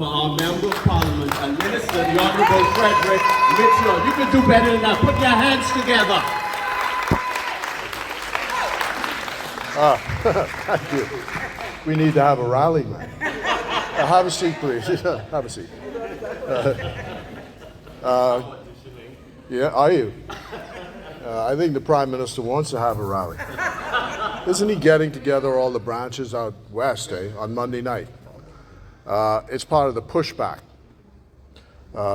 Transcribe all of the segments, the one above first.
for our Member of Parliament and Minister, the Honourable Frederick Mitchell. You can do better than that. Put your hands together. Thank you. We need to have a rally, man. Have a seat, please. Have a seat. Yeah, are you? I think the Prime Minister wants to have a rally. Isn't he getting together all the branches out west, on Monday night? It's part of the pushback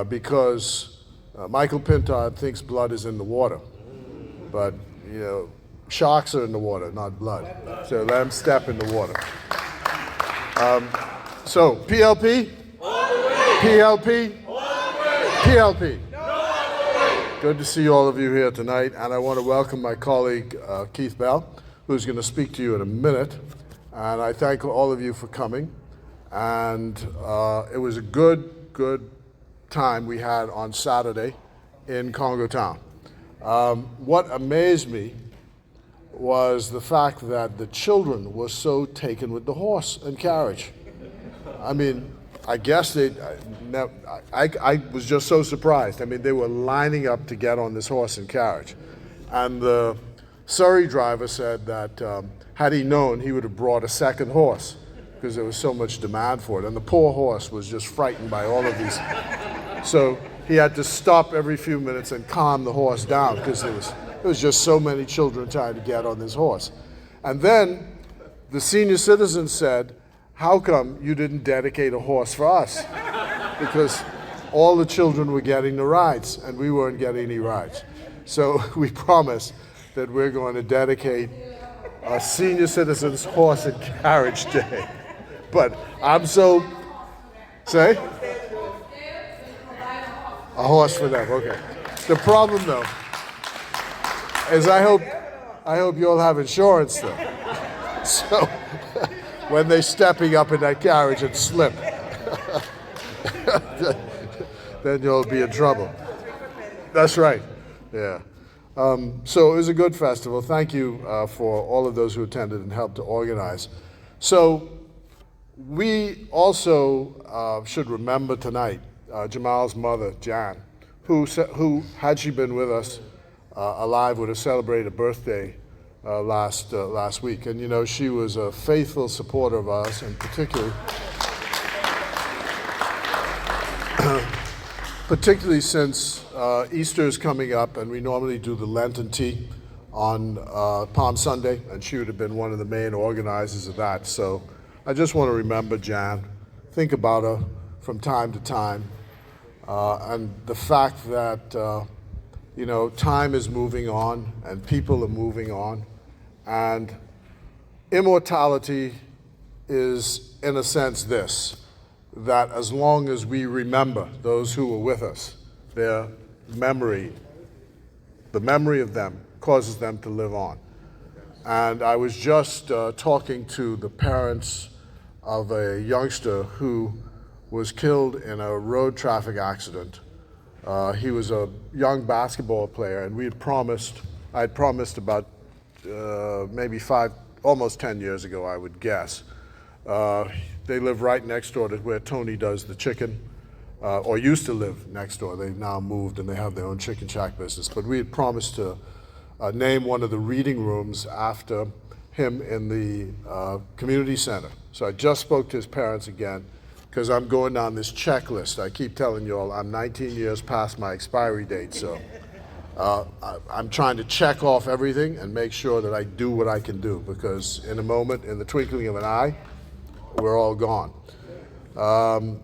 because Michael Pintard thinks blood is in the water, but sharks are in the water, not blood. So let them step in the water. So PLP, PLP, PLP. Good to see all of you here tonight, and I want to welcome my colleague Keith Bell, who's going to speak to you in a minute. And I thank all of you for coming. And it was a good time we had on Saturday in Congo Town. What amazed me was the fact that the children were so taken with the horse and carriage. I mean, I guess I was just so surprised. I mean, they were lining up to get on this horse and carriage. And the Surrey driver said that had he known, he would have brought a second horse because there was so much demand for it. And the poor horse was just frightened by all of these. So he had to stop every few minutes and calm the horse down because there was just so many children trying to get on this horse. And then the senior citizen said, "How come you didn't dedicate a horse for us?" Because all the children were getting the rides and we weren't getting any rides. So we promised that we're going to dedicate a senior citizens horse and carriage day. But I'm so, say? A horse for them, okay. The problem though, is I hope you all have insurance though. So when they're stepping up in that carriage and slip, then you'll be in trouble. That's right, yeah. So it was a good festival. Thank you for all of those who attended and helped to organize. So we also should remember tonight Jamal's mother, Jan, who had she been with us alive, would have celebrated a birthday last week. And she was a faithful supporter of us, and particularly since Easter is coming up, and we normally do the Lenten tea on Palm Sunday, and she would have been one of the main organizers of that. So I just want to remember Jan, think about her from time to time, and the fact that time is moving on and people are moving on, and immortality is, in a sense, this, that as long as we remember those who were with us, their memory, the memory of them causes them to live on. And I was just talking to the parents of a youngster who was killed in a road traffic accident. He was a young basketball player, and I had promised about maybe almost 10 years ago, I would guess. They live right next door to where Tony does the chicken, or used to live next door. They've now moved and they have their own chicken shack business. But we had promised to name one of the reading rooms after him in the community center. So I just spoke to his parents again, because I'm going down this checklist. I keep telling you all I'm 19 years past my expiry date, so I'm trying to check off everything and make sure that I do what I can do, because in a moment, in the twinkling of an eye, we're all gone.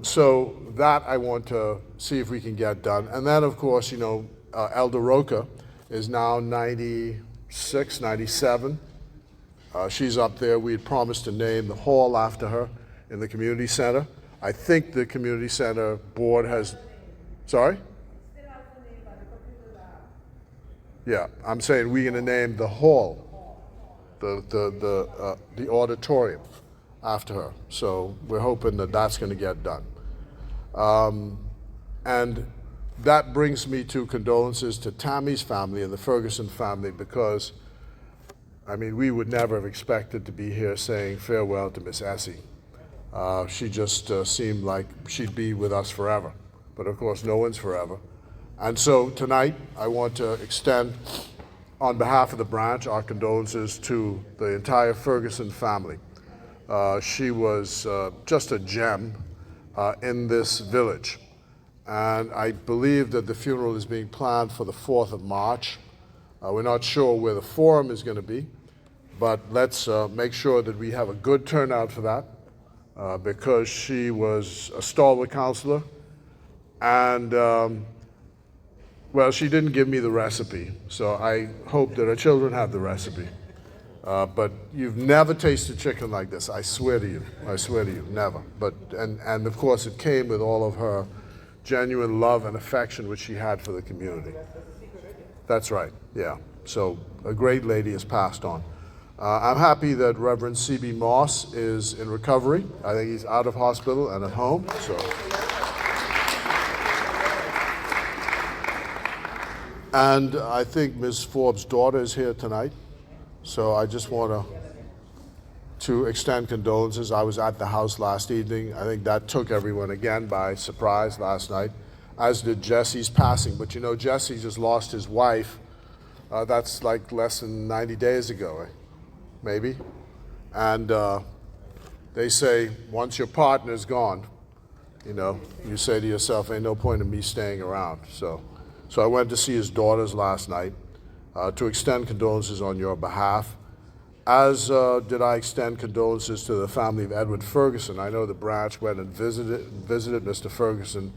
So that I want to see if we can get done. And then, of course, Elder Roca is now 96, 97. She's up there. We had promised to name the hall after her in the community center. I think the community center board has, sorry? Yeah, I'm saying we're going to name the hall, the auditorium after her. So we're hoping that that's going to get done. And that brings me to condolences to Tammy's family and the Ferguson family, because, we would never have expected to be here saying farewell to Miss Essie. She just seemed like she'd be with us forever. But of course, no one's forever. And so tonight, I want to extend, on behalf of the branch, our condolences to the entire Ferguson family. She was just a gem in this village. And I believe that the funeral is being planned for the 4th of March. We're not sure where the forum is going to be, but let's make sure that we have a good turnout for that, because she was a stalwart counselor. And, well, she didn't give me the recipe, so I hope that her children have the recipe. But you've never tasted chicken like this, I swear to you. I swear to you, never. But, and of course, it came with all of her genuine love and affection which she had for the community. That's right, yeah. So a great lady has passed on. I'm happy that Reverend C.B. Moss is in recovery. I think he's out of hospital and at home, so. And I think Ms. Forbes' daughter is here tonight. So I just want to extend condolences. I was at the house last evening. I think that took everyone again by surprise last night, as did Jesse's passing. But you know, Jesse just lost his wife. That's like less than 90 days ago, maybe. And they say, once your partner's gone, you know, you say to yourself, ain't no point in me staying around. So I went to see his daughters last night to extend condolences on your behalf, as did I extend condolences to the family of Edward Ferguson. I know the branch went and visited Mr. Ferguson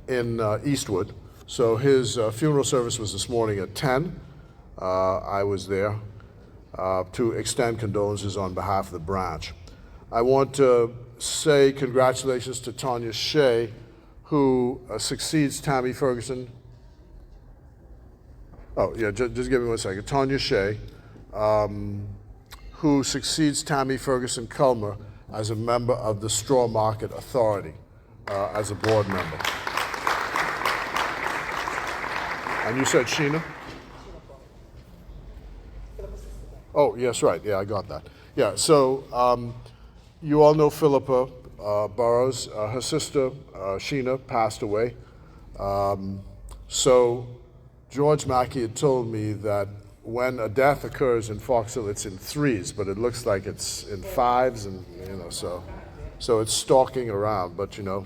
in Eastwood. So his funeral service was this morning at 10. I was there to extend condolences on behalf of the branch. I want to say congratulations to Tanya Shea, who succeeds Tammy Ferguson. Oh, yeah, just give me 1 second. Tanya Shea, who succeeds Tammy Ferguson Culmer as a member of the Straw Market Authority, as a board member. And you said Sheena? Oh, yes, right. Yeah, I got that. Yeah, so you all know Philippa Burrows. Her sister, Sheena, passed away. So George Mackey had told me that when a death occurs in Fox Hill, it's in 3s, but it looks like it's in 5s, and you know, so it's stalking around. But you know,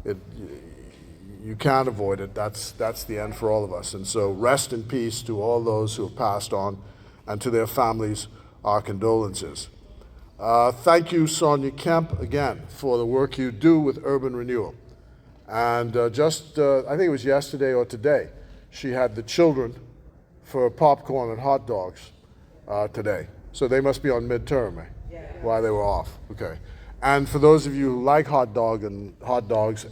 you can't avoid it. That's the end for all of us. And so rest in peace to all those who have passed on, and to their families, our condolences. Thank you, Sonia Kemp, again, for the work you do with urban renewal. And I think it was yesterday or today, she had the children for popcorn and hot dogs today. So they must be on midterm, while they were off. Okay. And for those of you who like hot dogs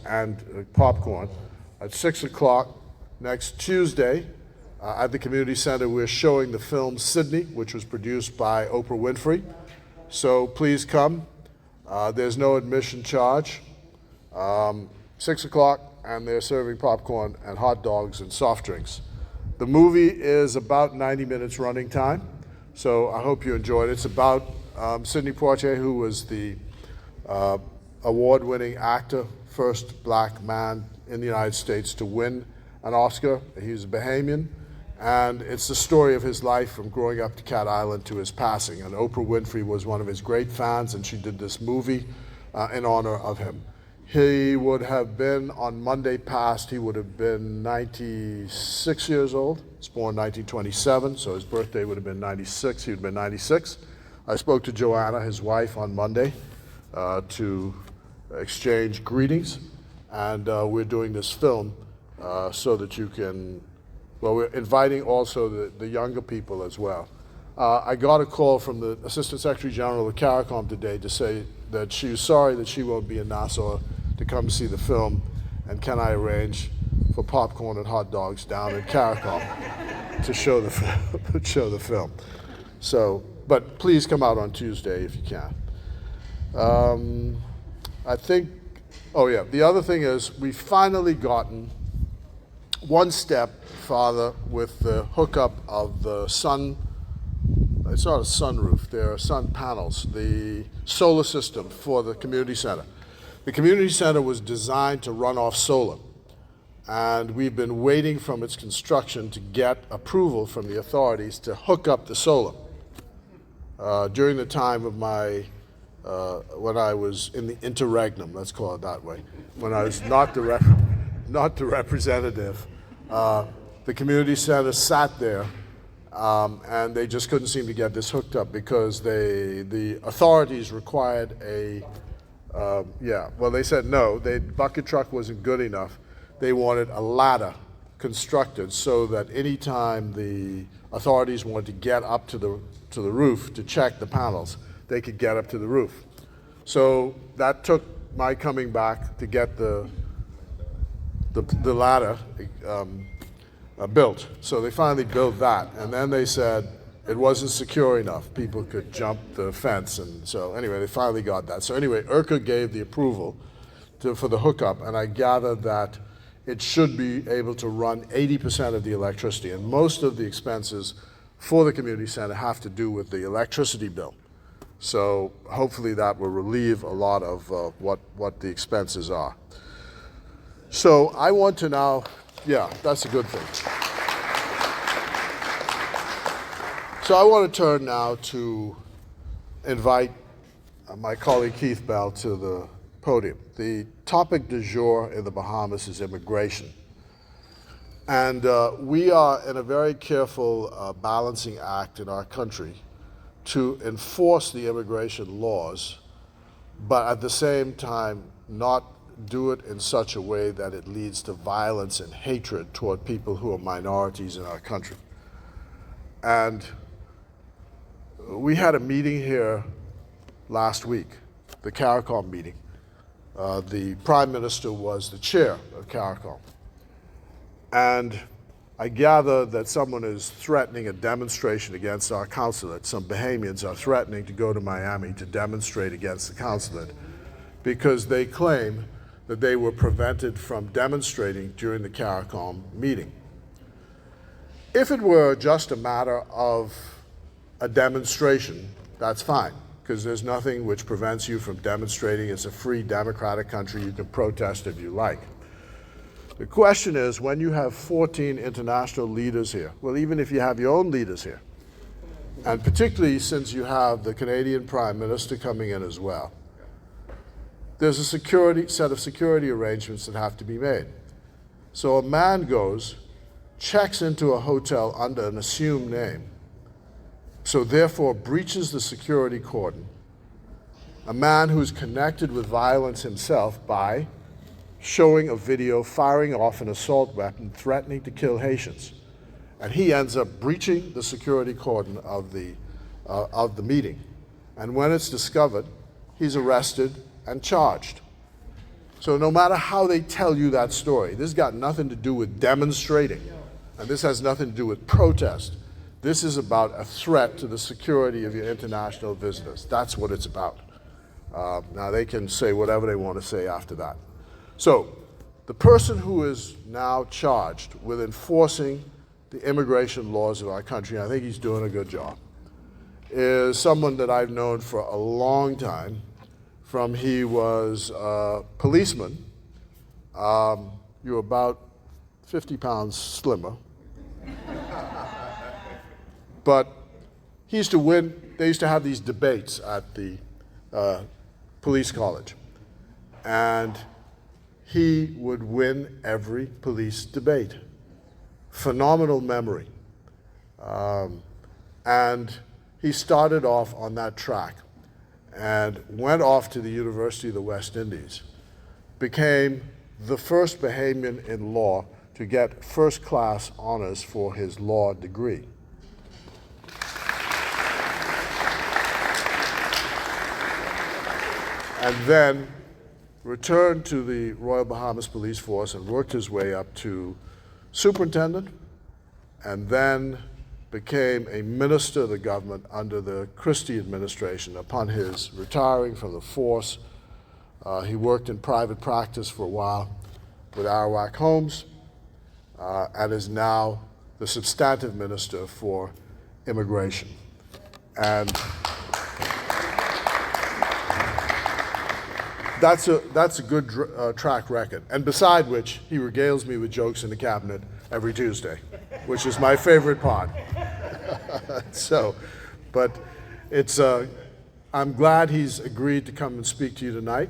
and popcorn, at 6 o'clock next Tuesday at the community center, we're showing the film Sydney, which was produced by Oprah Winfrey. So please come. There's no admission charge. 6 o'clock, and they're serving popcorn and hot dogs and soft drinks. The movie is about 90 minutes running time, so I hope you enjoyed it. It's about Sidney Poitier, who was the award-winning actor, first black man in the United States to win an Oscar. He was a Bahamian, and it's the story of his life from growing up to Cat Island to his passing. And Oprah Winfrey was one of his great fans, and she did this movie in honor of him. He would have been, on Monday past, he would have been 96 years old. He was born 1927, so his birthday would have been 96. He would have been 96. I spoke to Joanna, his wife, on Monday to exchange greetings. And we're doing this film so that you can, well, we're inviting also the younger people as well. I got a call from the Assistant Secretary General of CARICOM today to say that she was sorry that she won't be in Nassau to come see the film, and can I arrange for popcorn and hot dogs down at CARICOM to show the film. So, but please come out on Tuesday if you can. I think, oh yeah, the other thing is we've finally gotten one step farther with the hookup of the Sun it's not a sunroof, they're sun panels, the solar system for the community center. The community center was designed to run off solar, and we've been waiting from its construction to get approval from the authorities to hook up the solar. During the time of my, when I was in the interregnum, let's call it that way, when I was not the representative, the community center sat there, and they just couldn't seem to get this hooked up because the authorities required a, they said no, the bucket truck wasn't good enough. They wanted a ladder constructed so that any time the authorities wanted to get up to the roof to check the panels, they could get up to the roof. So that took my coming back to get the ladder built. So they finally built that, and then they said it wasn't secure enough. People could jump the fence, and so anyway, they finally got that. So anyway, IRCA gave the approval for the hookup, and I gathered that it should be able to run 80% of the electricity, and most of the expenses for the community center have to do with the electricity bill. So hopefully that will relieve a lot of what the expenses are. So I want to now, that's a good thing. So I want to turn now to invite my colleague Keith Bell to the podium. The topic du jour in the Bahamas is immigration. And we are in a very careful balancing act in our country to enforce the immigration laws, but at the same time not do it in such a way that it leads to violence and hatred toward people who are minorities in our country. And we had a meeting here last week, the CARICOM meeting. The Prime Minister was the chair of CARICOM. And I gather that someone is threatening a demonstration against our consulate. Some Bahamians are threatening to go to Miami to demonstrate against the consulate because they claim that they were prevented from demonstrating during the CARICOM meeting. If it were just a matter of a demonstration, that's fine, because there's nothing which prevents you from demonstrating. It's a free democratic country. You can protest if you like. The question is, when you have 14 international leaders here, well, even if you have your own leaders here, and particularly since you have the Canadian Prime Minister coming in as well, there's a set of security arrangements that have to be made. So a man goes, checks into a hotel under an assumed name, so therefore breaches the security cordon, a man who's connected with violence himself by showing a video firing off an assault weapon threatening to kill Haitians. And he ends up breaching the security cordon of the meeting. And when it's discovered, he's arrested and charged. So no matter how they tell you that story, this has got nothing to do with demonstrating, and this has nothing to do with protest. This is about a threat to the security of your international visitors. That's what it's about. Now they can say whatever they want to say after that. So the person who is now charged with enforcing the immigration laws of our country, and I think he's doing a good job, is someone that I've known for a long time. From he was a policeman. You're about 50 pounds slimmer. But he used to win, they used to have these debates at the police college. And he would win every police debate. Phenomenal memory. And he started off on that track and went off to the University of the West Indies, became the first Bahamian in law to get first-class honors for his law degree. And then returned to the Royal Bahamas Police Force and worked his way up to superintendent, and then became a minister of the government under the Christie administration. Upon his retiring from the force, he worked in private practice for a while with Arawak Homes, and is now the substantive minister for immigration. And that's a good track record. And beside which, he regales me with jokes in the cabinet every Tuesday, which is my favorite part. So, but it's, I'm glad he's agreed to come and speak to you tonight.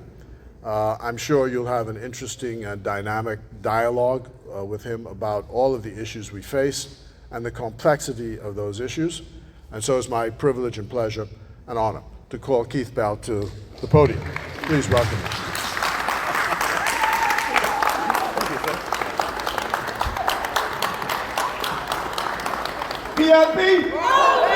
I'm sure you'll have an interesting and dynamic dialogue with him about all of the issues we face and the complexity of those issues. And so it's my privilege and pleasure and honor to call Keith Bell to the podium. Please welcome him. PLP!